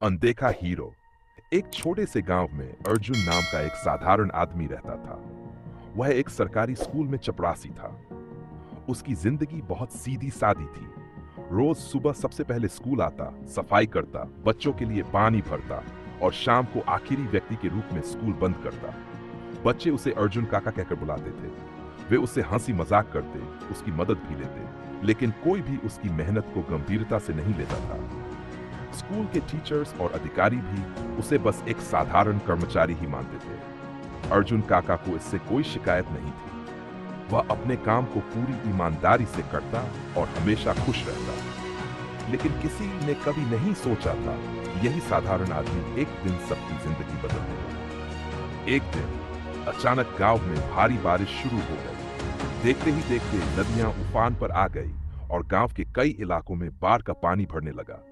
अनदेखा हीरो। एक छोटे से गांव में अर्जुन नाम का एक साधारण आदमी रहता था। वह एक सरकारी स्कूल में चपरासी था। उसकी जिंदगी बहुत सीधी सादी थी। रोज सुबह सबसे पहले स्कूल आता, सफाई करता, बच्चों के लिए पानी भरता और शाम को आखिरी व्यक्ति के रूप में स्कूल बंद करता। बच्चे उसे अर्जुन काका कहकर बुलाते थे। वे उससे हंसी मजाक करते, उसकी मदद भी लेते, लेकिन कोई भी उसकी मेहनत को गंभीरता से नहीं लेता था। स्कूल के टीचर्स और अधिकारी भी उसे बस एक साधारण कर्मचारी ही मानते थे। अर्जुन काका को इससे कोई शिकायत नहीं थी। वह अपने काम को पूरी ईमानदारी से करता और हमेशा खुश रहता। लेकिन किसी ने कभी नहीं सोचा था कि यही साधारण आदमी एक दिन सबकी जिंदगी बदल देगा। एक दिन अचानक गांव में भारी बारिश शुरू हो गई। देखते ही देखते नदियां उफान पर आ गई और गांव के कई इलाकों में बाढ़ का पानी भरने लगा।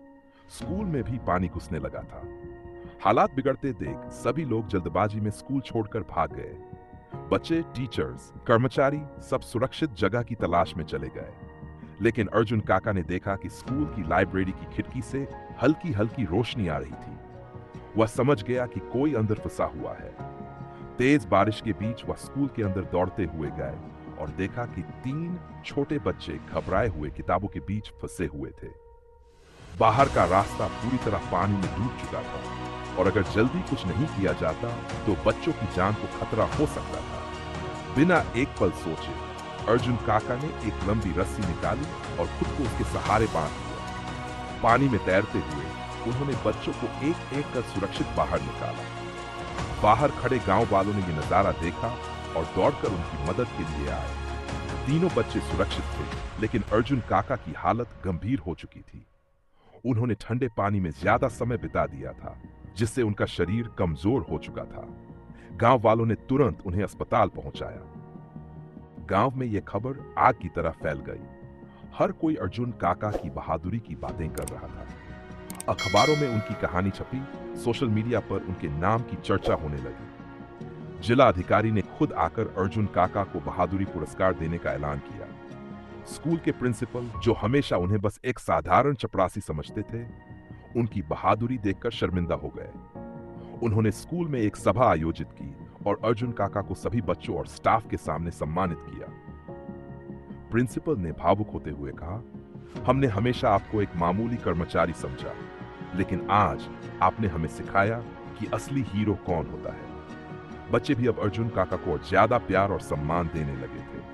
स्कूल में भी पानी घुसने लगा था। हालात बिगड़ते देख सभी लोग जल्दबाजी में स्कूल छोड़कर भाग गए। बच्चे, टीचर्स, कर्मचारी सब सुरक्षित जगह की तलाश में चले गए। लेकिन अर्जुन काका ने देखा कि स्कूल की लाइब्रेरी की खिड़की से हल्की हल्की रोशनी आ रही थी। वह समझ गया कि कोई अंदर फंसा हुआ है। तेज बारिश के बीच वह स्कूल के अंदर दौड़ते हुए गए और देखा कि 3 छोटे बच्चे घबराए हुए किताबों के बीच फंसे हुए थे। बाहर का रास्ता पूरी तरह पानी में डूब चुका था और अगर जल्दी कुछ नहीं किया जाता तो बच्चों की जान को खतरा हो सकता था। बिना एक पल सोचे अर्जुन काका ने एक लंबी रस्सी निकाली और खुद को उसके सहारे बांध लिया। पानी में तैरते हुए उन्होंने बच्चों को एक एक कर सुरक्षित बाहर निकाला। बाहर खड़े गांव वालों ने यह नजारा देखा और दौड़कर उनकी मदद के लिए आए। तीनों बच्चे सुरक्षित थे, लेकिन अर्जुन काका की हालत गंभीर हो चुकी थी। उन्होंने ठंडे पानी में ज्यादा समय बिता दिया था, जिससे उनका शरीर कमजोर हो चुका था। गांव वालों ने तुरंत उन्हें अस्पताल पहुंचाया। गांव में यह खबर आग की तरह फैल गई। हर कोई अर्जुन काका की बहादुरी की बातें कर रहा था। अखबारों में उनकी कहानी छपी, सोशल मीडिया पर उनके नाम की चर्चा होने लगी। जिला अधिकारी ने खुद आकर अर्जुन काका को बहादुरी पुरस्कार देने का ऐलान किया। स्कूल के प्रिंसिपल, जो हमेशा उन्हें बस एक साधारण चपरासी समझते थे, उनकी बहादुरी देखकर शर्मिंदा हो गए। उन्होंने स्कूल में एक सभा आयोजित की और अर्जुन काका को सभी बच्चों और स्टाफ के सामने सम्मानित किया। प्रिंसिपल ने भावुक होते हुए कहा, हमने हमेशा आपको एक मामूली कर्मचारी समझा, लेकिन आज आपने हमें सिखाया कि असली हीरो कौन होता है। बच्चे भी अब अर्जुन काका को और ज्यादा प्यार और सम्मान देने लगे थे।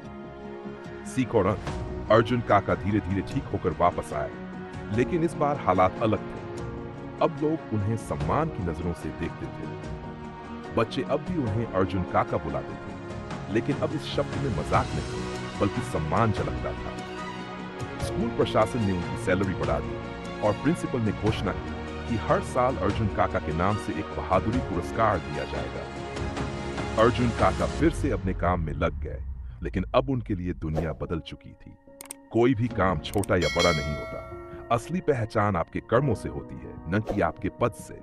सीख और अंत, अर्जुन काका धीरे धीरे ठीक होकर वापस आए, लेकिन इस बार हालात अलग थे। अब लोग उन्हें सम्मान की नजरों से देखते थे। बच्चे अब भी उन्हें अर्जुन काका बुलाते थे, लेकिन अब इस शब्द में मजाक नहीं बल्कि सम्मान झलकता था। स्कूल प्रशासन ने उनकी सैलरी बढ़ा दी और प्रिंसिपल ने घोषणा की कि हर साल अर्जुन काका के नाम से एक बहादुरी पुरस्कार दिया जाएगा। अर्जुन काका फिर से अपने काम में लग गए, लेकिन अब उनके लिए दुनिया बदल चुकी थी। कोई भी काम छोटा या बड़ा नहीं होता। असली पहचान आपके कर्मों से होती है, न कि आपके पद से।